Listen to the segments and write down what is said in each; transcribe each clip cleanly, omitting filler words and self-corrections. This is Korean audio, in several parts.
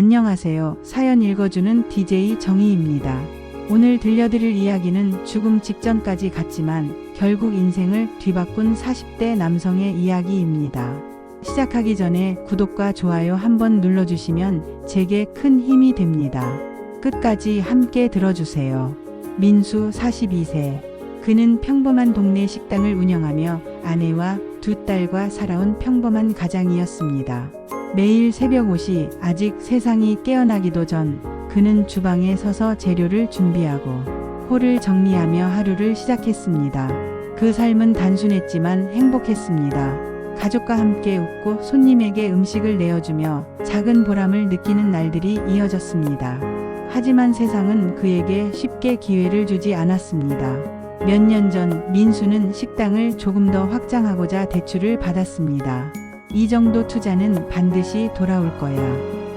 안녕하세요. 사연 읽어주는 DJ 정희입니다. 오늘 들려드릴 이야기는 죽음 직전까지 갔지만 결국 인생을 뒤바꾼 40대 남성의 이야기입니다. 시작하기 전에 구독과 좋아요 한번 눌러주시면 제게 큰 힘이 됩니다. 끝까지 함께 들어주세요. 민수 42세. 그는 평범한 동네 식당을 운영하며 아내와 두 딸과 살아온 평범한 가장이었습니다. 매일 새벽 5시 아직 세상이 깨어나기도 전 그는 주방에 서서 재료를 준비하고 홀을 정리하며 하루를 시작했습니다. 그 삶은 단순했지만 행복했습니다. 가족과 함께 웃고 손님에게 음식을 내어주며 작은 보람을 느끼는 날들이 이어졌습니다. 하지만 세상은 그에게 쉽게 기회를 주지 않았습니다. 몇 년 전 민수는 식당을 조금 더 확장하고자 대출을 받았습니다. 이 정도 투자는 반드시 돌아올 거야.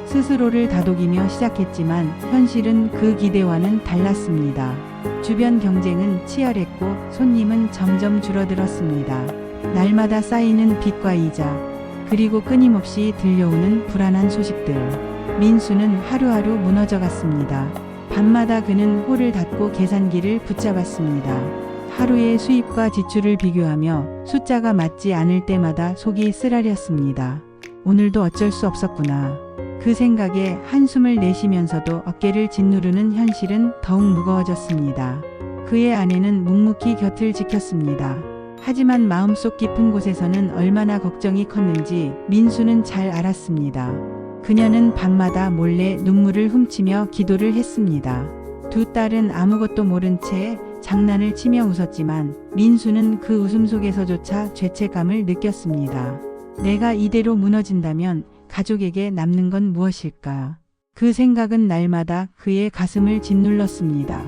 스스로를 다독이며 시작했지만 현실은 그 기대와는 달랐습니다. 주변 경쟁은 치열했고 손님은 점점 줄어들었습니다. 날마다 쌓이는 빚과 이자, 그리고 끊임없이 들려오는 불안한 소식들. 민수는 하루하루 무너져갔습니다. 밤마다 그는 홀을 닫고 계산기를 붙잡았습니다. 하루의 수입과 지출을 비교하며 숫자가 맞지 않을 때마다 속이 쓰라렸습니다. 오늘도 어쩔 수 없었구나. 그 생각에 한숨을 내쉬면서도 어깨를 짓누르는 현실은 더욱 무거워졌습니다. 그의 아내는 묵묵히 곁을 지켰습니다. 하지만 마음속 깊은 곳에서는 얼마나 걱정이 컸는지 민수는 잘 알았습니다. 그녀는 밤마다 몰래 눈물을 훔치며 기도를 했습니다. 두 딸은 아무것도 모른 채 장난을 치며 웃었지만 민수는 그 웃음 속에서조차 죄책감을 느꼈습니다. 내가 이대로 무너진다면 가족에게 남는 건 무엇일까? 그 생각은 날마다 그의 가슴을 짓눌렀습니다.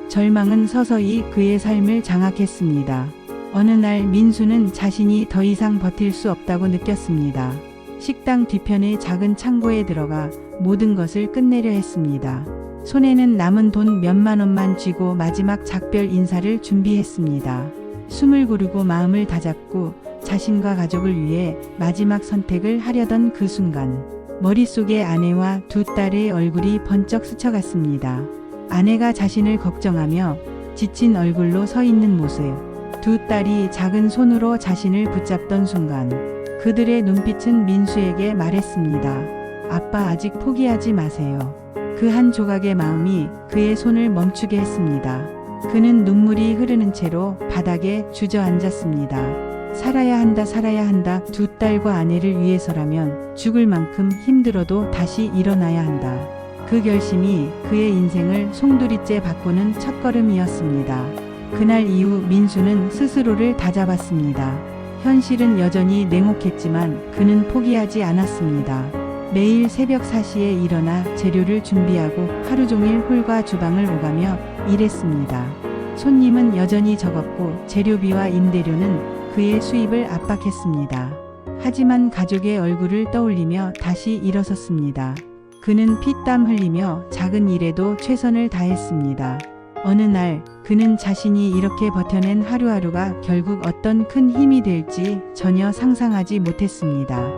절망은 서서히 그의 삶을 장악했습니다. 어느 날 민수는 자신이 더 이상 버틸 수 없다고 느꼈습니다. 식당 뒤편의 작은 창고에 들어가 모든 것을 끝내려 했습니다. 손에는 남은 돈 몇만 원만 쥐고 마지막 작별 인사를 준비했습니다. 숨을 고르고 마음을 다잡고 자신과 가족을 위해 마지막 선택을 하려던 그 순간 머릿속에 아내와 두 딸의 얼굴이 번쩍 스쳐갔습니다. 아내가 자신을 걱정하며 지친 얼굴로 서 있는 모습, 두 딸이 작은 손으로 자신을 붙잡던 순간 그들의 눈빛은 민수에게 말했습니다. 아빠 아직 포기하지 마세요. 그 한 조각의 마음이 그의 손을 멈추게 했습니다. 그는 눈물이 흐르는 채로 바닥에 주저앉았습니다. 살아야 한다, 살아야 한다. 두 딸과 아내를 위해서라면 죽을 만큼 힘들어도 다시 일어나야 한다. 그 결심이 그의 인생을 송두리째 바꾸는 첫걸음이었습니다. 그날 이후 민수는 스스로를 다잡았습니다. 현실은 여전히 냉혹했지만 그는 포기하지 않았습니다. 매일 새벽 4시에 일어나 재료를 준비하고 하루 종일 홀과 주방을 오가며 일했습니다. 손님은 여전히 적었고 재료비와 임대료는 그의 수입을 압박했습니다. 하지만 가족의 얼굴을 떠올리며 다시 일어섰습니다. 그는 피땀 흘리며 작은 일에도 최선을 다했습니다. 어느 날 그는 자신이 이렇게 버텨낸 하루하루가 결국 어떤 큰 힘이 될지 전혀 상상하지 못했습니다.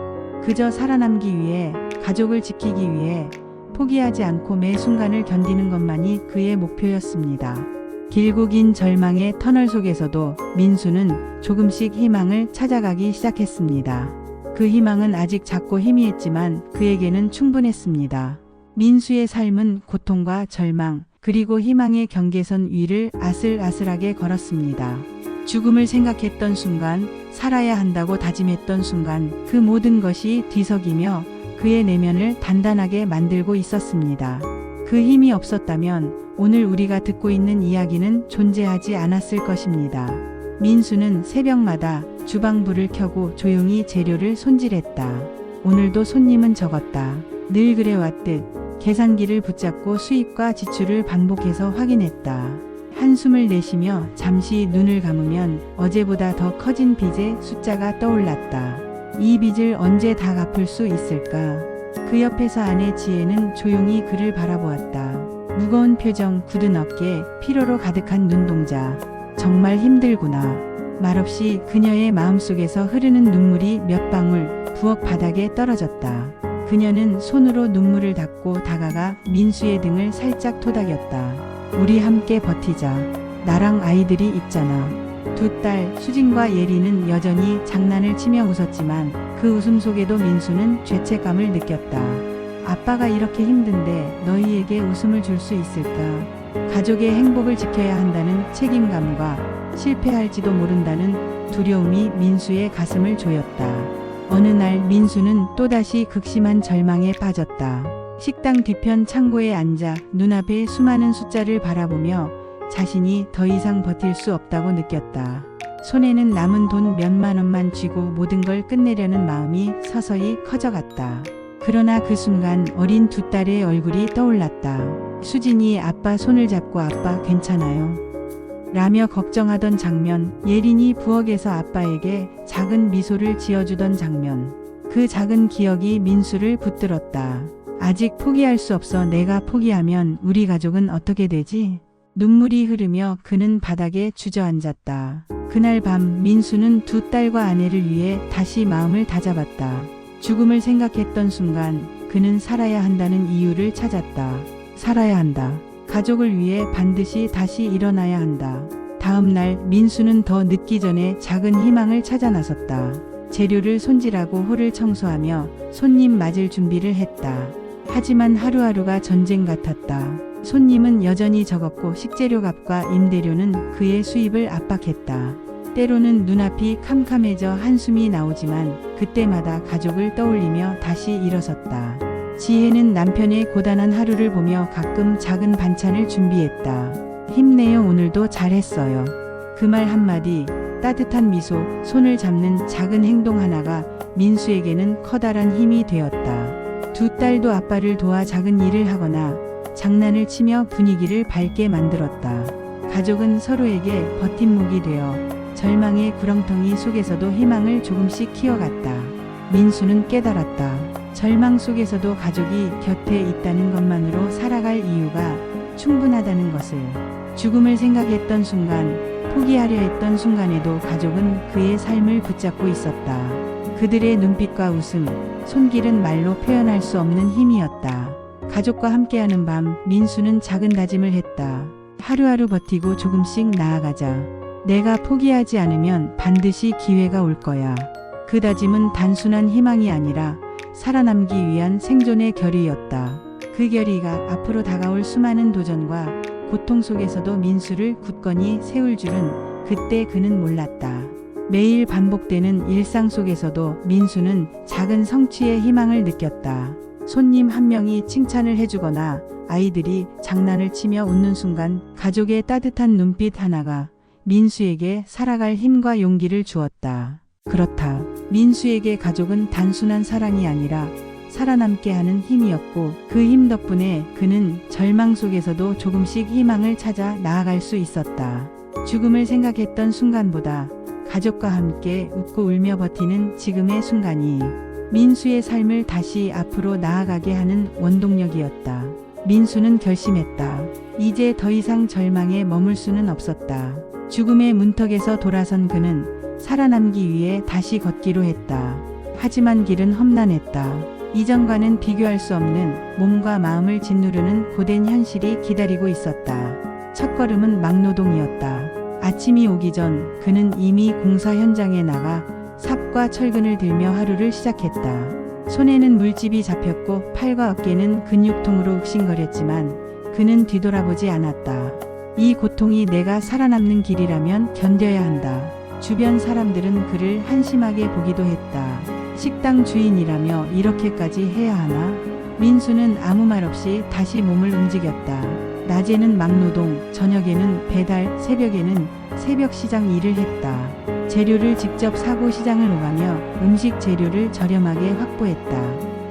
그저 살아남기 위해, 가족을 지키기 위해 포기하지 않고 매 순간을 견디는 것만이 그의 목표였습니다. 길고 긴 절망의 터널 속에서도 민수는 조금씩 희망을 찾아가기 시작했습니다. 그 희망은 아직 작고 희미했지만 그에게는 충분했습니다. 민수의 삶은 고통과 절망, 그리고 희망의 경계선 위를 아슬아슬하게 걸었습니다. 죽음을 생각했던 순간, 살아야 한다고 다짐했던 순간 그 모든 것이 뒤섞이며 그의 내면을 단단하게 만들고 있었습니다. 그 힘이 없었다면 오늘 우리가 듣고 있는 이야기는 존재하지 않았을 것입니다. 민수는 새벽마다 주방불을 켜고 조용히 재료를 손질했다. 오늘도 손님은 적었다. 늘 그래왔듯 계산기를 붙잡고 수입과 지출을 반복해서 확인했다. 한숨을 내쉬며 잠시 눈을 감으면 어제보다 더 커진 빚의 숫자가 떠올랐다. 이 빚을 언제 다 갚을 수 있을까? 그 옆에서 아내 지혜는 조용히 그를 바라보았다. 무거운 표정, 굳은 어깨, 피로로 가득한 눈동자. 정말 힘들구나. 말없이 그녀의 마음속에서 흐르는 눈물이 몇 방울 부엌 바닥에 떨어졌다. 그녀는 손으로 눈물을 닦고 다가가 민수의 등을 살짝 토닥였다. 우리 함께 버티자. 나랑 아이들이 있잖아. 두 딸 수진과 예리는 여전히 장난을 치며 웃었지만 그 웃음 속에도 민수는 죄책감을 느꼈다. 아빠가 이렇게 힘든데 너희에게 웃음을 줄 수 있을까? 가족의 행복을 지켜야 한다는 책임감과 실패할지도 모른다는 두려움이 민수의 가슴을 조였다. 어느 날 민수는 또다시 극심한 절망에 빠졌다. 식당 뒤편 창고에 앉아 눈앞의 수많은 숫자를 바라보며 자신이 더 이상 버틸 수 없다고 느꼈다. 손에는 남은 돈 몇만 원만 쥐고 모든 걸 끝내려는 마음이 서서히 커져갔다. 그러나 그 순간 어린 두 딸의 얼굴이 떠올랐다. 수진이 아빠 손을 잡고 아빠 괜찮아요? 라며 걱정하던 장면, 예린이 부엌에서 아빠에게 작은 미소를 지어주던 장면. 그 작은 기억이 민수를 붙들었다. 아직 포기할 수 없어. 내가 포기하면 우리 가족은 어떻게 되지? 눈물이 흐르며 그는 바닥에 주저앉았다. 그날 밤 민수는 두 딸과 아내를 위해 다시 마음을 다잡았다. 죽음을 생각했던 순간 그는 살아야 한다는 이유를 찾았다. 살아야 한다. 가족을 위해 반드시 다시 일어나야 한다. 다음 날 민수는 더 늦기 전에 작은 희망을 찾아 나섰다. 재료를 손질하고 홀을 청소하며 손님 맞을 준비를 했다. 하지만 하루하루가 전쟁 같았다. 손님은 여전히 적었고 식재료 값과 임대료는 그의 수입을 압박했다. 때로는 눈앞이 캄캄해져 한숨이 나오지만 그때마다 가족을 떠올리며 다시 일어섰다. 지혜는 남편의 고단한 하루를 보며 가끔 작은 반찬을 준비했다. 힘내요. 오늘도 잘했어요. 그 말 한마디, 따뜻한 미소, 손을 잡는 작은 행동 하나가 민수에게는 커다란 힘이 되었다. 두 딸도 아빠를 도와 작은 일을 하거나 장난을 치며 분위기를 밝게 만들었다. 가족은 서로에게 버팀목이 되어 절망의 구렁텅이 속에서도 희망을 조금씩 키워갔다. 민수는 깨달았다. 절망 속에서도 가족이 곁에 있다는 것만으로 살아갈 이유가 충분하다는 것을. 죽음을 생각했던 순간, 포기하려 했던 순간에도 가족은 그의 삶을 붙잡고 있었다. 그들의 눈빛과 웃음, 손길은 말로 표현할 수 없는 힘이었다. 가족과 함께하는 밤, 민수는 작은 다짐을 했다. 하루하루 버티고 조금씩 나아가자. 내가 포기하지 않으면 반드시 기회가 올 거야. 그 다짐은 단순한 희망이 아니라 살아남기 위한 생존의 결의였다. 그 결의가 앞으로 다가올 수많은 도전과 고통 속에서도 민수를 굳건히 세울 줄은 그때 그는 몰랐다. 매일 반복되는 일상 속에서도 민수는 작은 성취의 희망을 느꼈다. 손님 한 명이 칭찬을 해주거나 아이들이 장난을 치며 웃는 순간 가족의 따뜻한 눈빛 하나가 민수에게 살아갈 힘과 용기를 주었다. 그렇다. 민수에게 가족은 단순한 사랑이 아니라 살아남게 하는 힘이었고 그 힘 덕분에 그는 절망 속에서도 조금씩 희망을 찾아 나아갈 수 있었다. 죽음을 생각했던 순간보다 가족과 함께 웃고 울며 버티는 지금의 순간이 민수의 삶을 다시 앞으로 나아가게 하는 원동력이었다. 민수는 결심했다. 이제 더 이상 절망에 머물 수는 없었다. 죽음의 문턱에서 돌아선 그는 살아남기 위해 다시 걷기로 했다. 하지만 길은 험난했다. 이전과는 비교할 수 없는 몸과 마음을 짓누르는 고된 현실이 기다리고 있었다. 첫걸음은 막노동이었다. 아침이 오기 전 그는 이미 공사 현장에 나가 삽과 철근을 들며 하루를 시작했다. 손에는 물집이 잡혔고 팔과 어깨는 근육통으로 욱신거렸지만 그는 뒤돌아보지 않았다. 이 고통이 내가 살아남는 길이라면 견뎌야 한다. 주변 사람들은 그를 한심하게 보기도 했다. 식당 주인이라며 이렇게까지 해야 하나? 민수는 아무 말 없이 다시 몸을 움직였다. 낮에는 막노동, 저녁에는 배달, 새벽에는 새벽 시장 일을 했다. 재료를 직접 사고 시장을 오가며 음식 재료를 저렴하게 확보했다.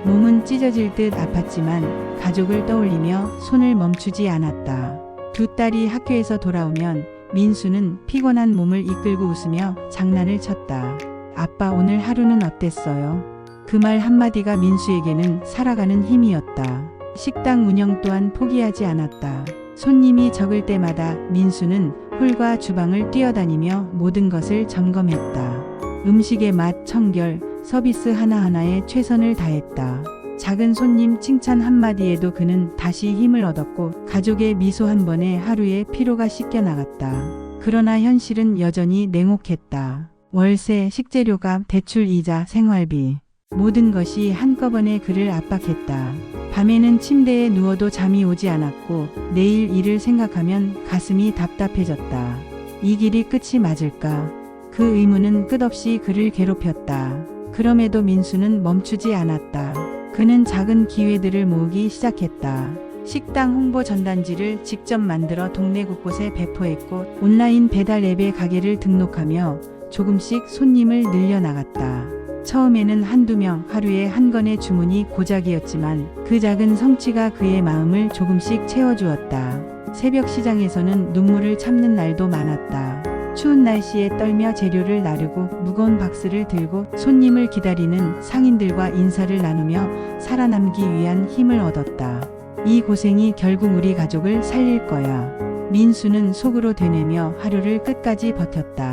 몸은 찢어질 듯 아팠지만 가족을 떠올리며 손을 멈추지 않았다. 두 딸이 학교에서 돌아오면 민수는 피곤한 몸을 이끌고 웃으며 장난을 쳤다. 아빠 오늘 하루는 어땠어요? 그 말 한마디가 민수에게는 살아가는 힘이었다. 식당 운영 또한 포기하지 않았다. 손님이 적을 때마다 민수는 홀과 주방을 뛰어다니며 모든 것을 점검했다. 음식의 맛, 청결, 서비스 하나하나에 최선을 다했다. 작은 손님 칭찬 한마디에도 그는 다시 힘을 얻었고 가족의 미소 한 번에 하루의 피로가 씻겨나갔다. 그러나 현실은 여전히 냉혹했다. 월세, 식재료값, 대출 이자, 생활비 모든 것이 한꺼번에 그를 압박했다. 밤에는 침대에 누워도 잠이 오지 않았고 내일 일을 생각하면 가슴이 답답해졌다. 이 길이 끝이 맞을까? 그 의문은 끝없이 그를 괴롭혔다. 그럼에도 민수는 멈추지 않았다. 그는 작은 기회들을 모으기 시작했다. 식당 홍보 전단지를 직접 만들어 동네 곳곳에 배포했고 온라인 배달 앱에 가게를 등록하며 조금씩 손님을 늘려나갔다. 처음에는 한두 명, 하루에 한 건의 주문이 고작이었지만 그 작은 성취가 그의 마음을 조금씩 채워주었다. 새벽 시장에서는 눈물을 참는 날도 많았다. 추운 날씨에 떨며 재료를 나르고 무거운 박스를 들고 손님을 기다리는 상인들과 인사를 나누며 살아남기 위한 힘을 얻었다. 이 고생이 결국 우리 가족을 살릴 거야. 민수는 속으로 되뇌며 하루를 끝까지 버텼다.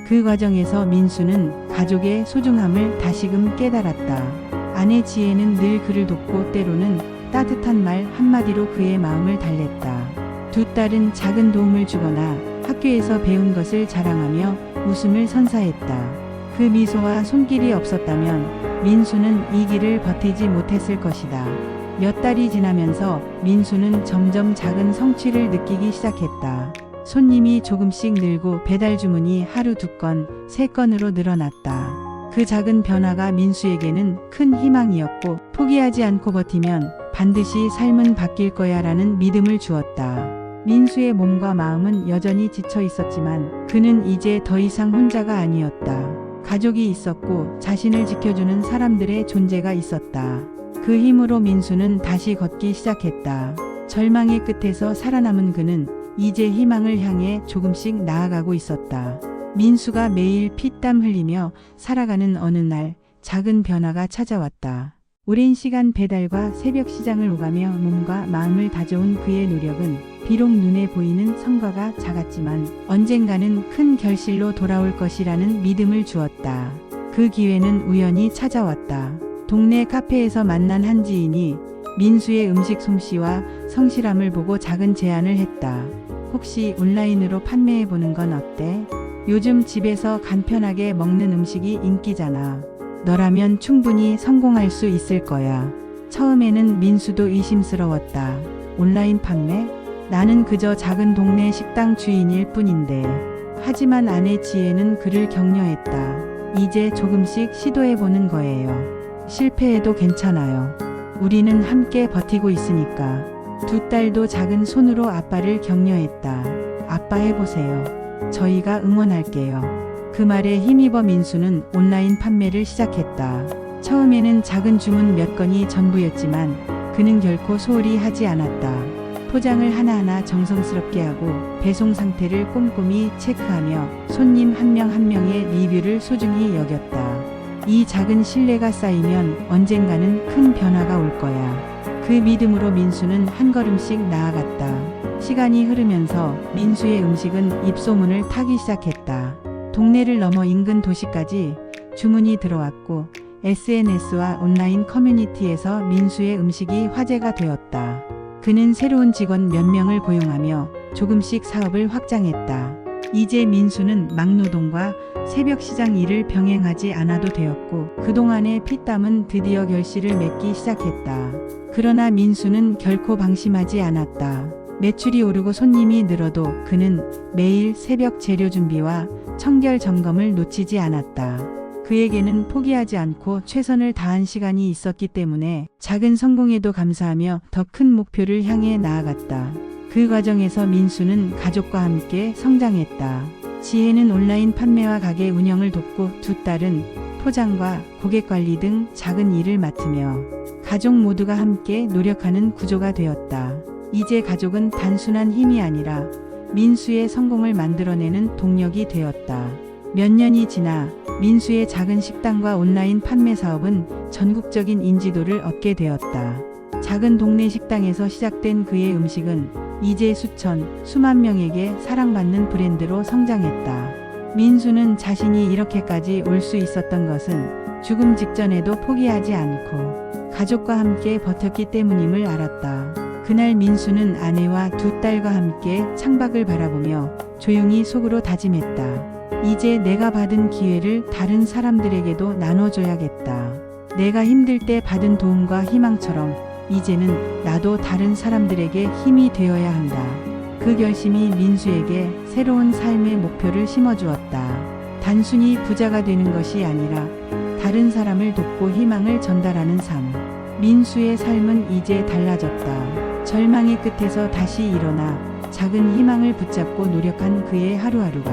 그 과정에서 민수는 가족의 소중함을 다시금 깨달았다. 아내 지혜는 늘 그를 돕고 때로는 따뜻한 말 한마디로 그의 마음을 달랬다. 두 딸은 작은 도움을 주거나 학교에서 배운 것을 자랑하며 웃음을 선사했다. 그 미소와 손길이 없었다면 민수는 이 길을 버티지 못했을 것이다. 몇 달이 지나면서 민수는 점점 작은 성취를 느끼기 시작했다. 손님이 조금씩 늘고 배달 주문이 하루 2건, 3건으로 늘어났다. 그 작은 변화가 민수에게는 큰 희망이었고 포기하지 않고 버티면 반드시 삶은 바뀔 거야 라는 믿음을 주었다. 민수의 몸과 마음은 여전히 지쳐 있었지만 그는 이제 더 이상 혼자가 아니었다. 가족이 있었고 자신을 지켜주는 사람들의 존재가 있었다. 그 힘으로 민수는 다시 걷기 시작했다. 절망의 끝에서 살아남은 그는 이제 희망을 향해 조금씩 나아가고 있었다. 민수가 매일 피땀 흘리며 살아가는 어느 날 작은 변화가 찾아왔다. 오랜 시간 배달과 새벽 시장을 오가며 몸과 마음을 다져온 그의 노력은 비록 눈에 보이는 성과가 작았지만 언젠가는 큰 결실로 돌아올 것이라는 믿음을 주었다. 그 기회는 우연히 찾아왔다. 동네 카페에서 만난 한 지인이 민수의 음식 솜씨와 성실함을 보고 작은 제안을 했다. 혹시 온라인으로 판매해보는 건 어때? 요즘 집에서 간편하게 먹는 음식이 인기잖아. 너라면 충분히 성공할 수 있을 거야. 처음에는 민수도 의심스러웠다. 온라인 판매? 나는 그저 작은 동네 식당 주인일 뿐인데. 하지만 아내 지혜는 그를 격려했다. 이제 조금씩 시도해보는 거예요. 실패해도 괜찮아요. 우리는 함께 버티고 있으니까. 두 딸도 작은 손으로 아빠를 격려했다. 아빠 해보세요. 저희가 응원할게요. 그 말에 힘입어 민수는 온라인 판매를 시작했다. 처음에는 작은 주문 몇 건이 전부였지만 그는 결코 소홀히 하지 않았다. 포장을 하나하나 정성스럽게 하고 배송 상태를 꼼꼼히 체크하며 손님 한 명 한 명의 리뷰를 소중히 여겼다. 이 작은 신뢰가 쌓이면 언젠가는 큰 변화가 올 거야. 그 믿음으로 민수는 한 걸음씩 나아갔다. 시간이 흐르면서 민수의 음식은 입소문을 타기 시작했다. 동네를 넘어 인근 도시까지 주문이 들어왔고 SNS와 온라인 커뮤니티에서 민수의 음식이 화제가 되었다. 그는 새로운 직원 몇 명을 고용하며 조금씩 사업을 확장했다. 이제 민수는 막노동과 새벽 시장 일을 병행하지 않아도 되었고 그동안의 피땀은 드디어 결실을 맺기 시작했다. 그러나 민수는 결코 방심하지 않았다. 매출이 오르고 손님이 늘어도 그는 매일 새벽 재료 준비와 청결 점검을 놓치지 않았다. 그에게는 포기하지 않고 최선을 다한 시간이 있었기 때문에 작은 성공에도 감사하며 더 큰 목표를 향해 나아갔다. 그 과정에서 민수는 가족과 함께 성장했다. 지혜는 온라인 판매와 가게 운영을 돕고 두 딸은 포장과 고객 관리 등 작은 일을 맡으며 가족 모두가 함께 노력하는 구조가 되었다. 이제 가족은 단순한 힘이 아니라 민수의 성공을 만들어내는 동력이 되었다. 몇 년이 지나 민수의 작은 식당과 온라인 판매 사업은 전국적인 인지도를 얻게 되었다. 작은 동네 식당에서 시작된 그의 음식은 이제 수만 명에게 사랑받는 브랜드로 성장했다. 민수는 자신이 이렇게까지 올 수 있었던 것은 죽음 직전에도 포기하지 않고 가족과 함께 버텼기 때문임을 알았다. 그날 민수는 아내와 두 딸과 함께 창밖을 바라보며 조용히 속으로 다짐했다. 이제 내가 받은 기회를 다른 사람들에게도 나눠줘야겠다. 내가 힘들 때 받은 도움과 희망처럼 이제는 나도 다른 사람들에게 힘이 되어야 한다. 그 결심이 민수에게 새로운 삶의 목표를 심어주었다. 단순히 부자가 되는 것이 아니라 다른 사람을 돕고 희망을 전달하는 삶. 민수의 삶은 이제 달라졌다. 절망의 끝에서 다시 일어나 작은 희망을 붙잡고 노력한 그의 하루하루가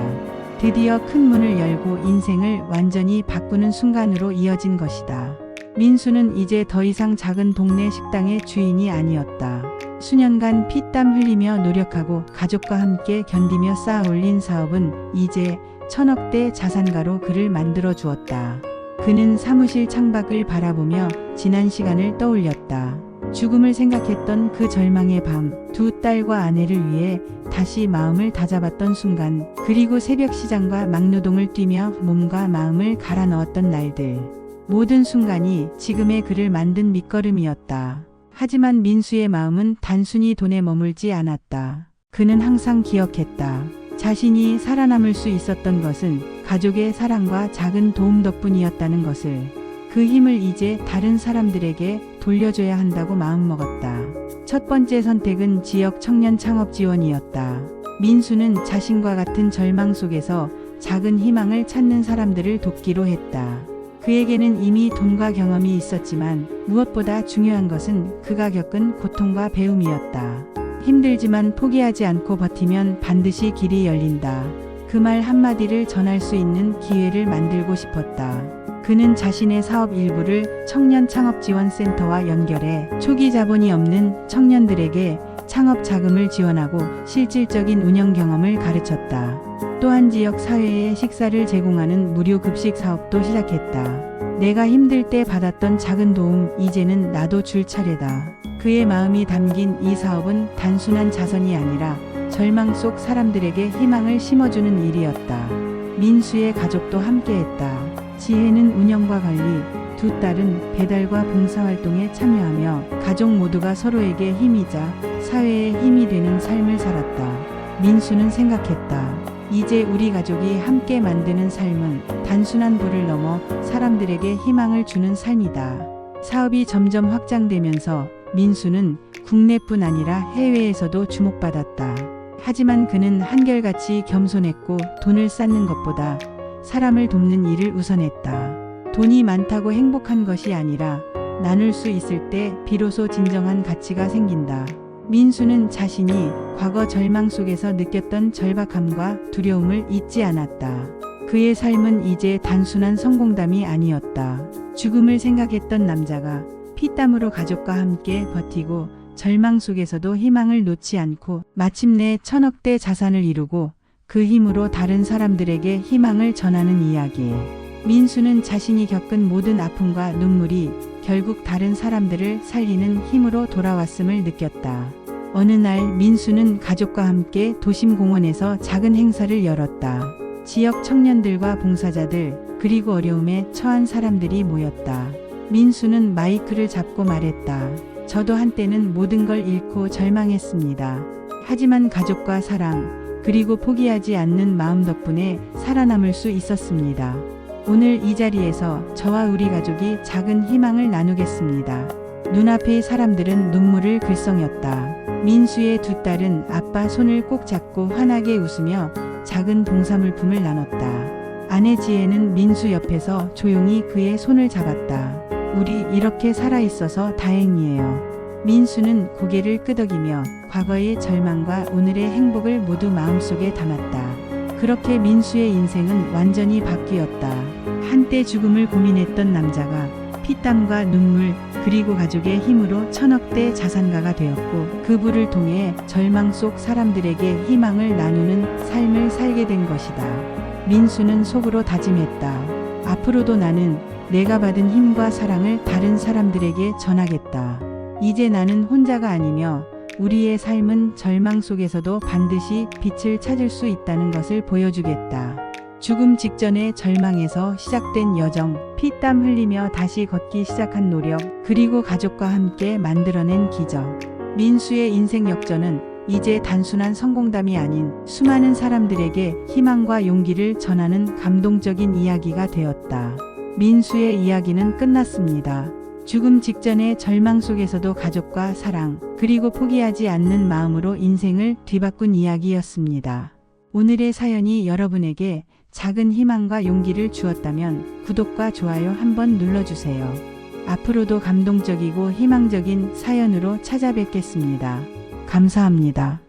드디어 큰 문을 열고 인생을 완전히 바꾸는 순간으로 이어진 것이다. 민수는 이제 더 이상 작은 동네 식당의 주인이 아니었다. 수년간 피땀 흘리며 노력하고 가족과 함께 견디며 쌓아 올린 사업은 이제 천억대 자산가로 그를 만들어 주었다. 그는 사무실 창밖을 바라보며 지난 시간을 떠올렸다. 죽음을 생각했던 그 절망의 밤, 두 딸과 아내를 위해 다시 마음을 다잡았던 순간, 그리고 새벽 시장과 막노동을 뛰며 몸과 마음을 갈아 넣었던 날들. 모든 순간이 지금의 그를 만든 밑거름이었다. 하지만 민수의 마음은 단순히 돈에 머물지 않았다. 그는 항상 기억했다. 자신이 살아남을 수 있었던 것은 가족의 사랑과 작은 도움 덕분이었다는 것을. 그 힘을 이제 다른 사람들에게 돌려줘야 한다고 마음먹었다. 첫 번째 선택은 지역 청년 창업 지원이었다. 민수는 자신과 같은 절망 속에서 작은 희망을 찾는 사람들을 돕기로 했다. 그에게는 이미 돈과 경험이 있었지만 무엇보다 중요한 것은 그가 겪은 고통과 배움이었다. 힘들지만 포기하지 않고 버티면 반드시 길이 열린다. 그 말 한마디를 전할 수 있는 기회를 만들고 싶었다. 그는 자신의 사업 일부를 청년 창업 지원센터와 연결해 초기 자본이 없는 청년들에게 창업 자금을 지원하고 실질적인 운영 경험을 가르쳤다. 또한 지역 사회에 식사를 제공하는 무료 급식 사업도 시작했다. 내가 힘들 때 받았던 작은 도움, 이제는 나도 줄 차례다. 그의 마음이 담긴 이 사업은 단순한 자선이 아니라 절망 속 사람들에게 희망을 심어주는 일이었다. 민수의 가족도 함께했다. 지혜는 운영과 관리, 두 딸은 배달과 봉사활동에 참여하며 가족 모두가 서로에게 힘이자 사회에 힘이 되는 삶을 살았다. 민수는 생각했다. 이제 우리 가족이 함께 만드는 삶은 단순한 부를 넘어 사람들에게 희망을 주는 삶이다. 사업이 점점 확장되면서 민수는 국내뿐 아니라 해외에서도 주목받았다. 하지만 그는 한결같이 겸손했고 돈을 쌓는 것보다 사람을 돕는 일을 우선했다. 돈이 많다고 행복한 것이 아니라 나눌 수 있을 때 비로소 진정한 가치가 생긴다. 민수는 자신이 과거 절망 속에서 느꼈던 절박함과 두려움을 잊지 않았다. 그의 삶은 이제 단순한 성공담이 아니었다. 죽음을 생각했던 남자가 피땀으로 가족과 함께 버티고 절망 속에서도 희망을 놓지 않고 마침내 천억대 자산을 이루고 그 힘으로 다른 사람들에게 희망을 전하는 이야기. 민수는 자신이 겪은 모든 아픔과 눈물이 결국 다른 사람들을 살리는 힘으로 돌아왔음을 느꼈다. 어느 날 민수는 가족과 함께 도심 공원에서 작은 행사를 열었다. 지역 청년들과 봉사자들, 그리고 어려움에 처한 사람들이 모였다. 민수는 마이크를 잡고 말했다. 저도 한때는 모든 걸 잃고 절망했습니다. 하지만 가족과 사랑, 그리고 포기하지 않는 마음 덕분에 살아남을 수 있었습니다. 오늘 이 자리에서 저와 우리 가족이 작은 희망을 나누겠습니다. 눈앞의 사람들은 눈물을 글썽였다. 민수의 두 딸은 아빠 손을 꼭 잡고 환하게 웃으며 작은 동사물품을 나눴다. 아내 지혜는 민수 옆에서 조용히 그의 손을 잡았다. 우리 이렇게 살아있어서 다행이에요. 민수는 고개를 끄덕이며 과거의 절망과 오늘의 행복을 모두 마음속에 담았다. 그렇게 민수의 인생은 완전히 바뀌었다. 한때 죽음을 고민했던 남자가 피땀과 눈물 그리고 가족의 힘으로 천억대 자산가가 되었고, 그 부를 통해 절망 속 사람들에게 희망을 나누는 삶을 살게 된 것이다. 민수는 속으로 다짐했다. 앞으로도 나는 내가 받은 힘과 사랑을 다른 사람들에게 전하겠다. 이제 나는 혼자가 아니며 우리의 삶은 절망 속에서도 반드시 빛을 찾을 수 있다는 것을 보여주겠다. 죽음 직전의 절망에서 시작된 여정, 피땀 흘리며 다시 걷기 시작한 노력, 그리고 가족과 함께 만들어낸 기적. 민수의 인생 역전은 이제 단순한 성공담이 아닌 수많은 사람들에게 희망과 용기를 전하는 감동적인 이야기가 되었다. 민수의 이야기는 끝났습니다. 죽음 직전의 절망 속에서도 가족과 사랑, 그리고 포기하지 않는 마음으로 인생을 뒤바꾼 이야기였습니다. 오늘의 사연이 여러분에게 작은 희망과 용기를 주었다면 구독과 좋아요 한번 눌러주세요. 앞으로도 감동적이고 희망적인 사연으로 찾아뵙겠습니다. 감사합니다.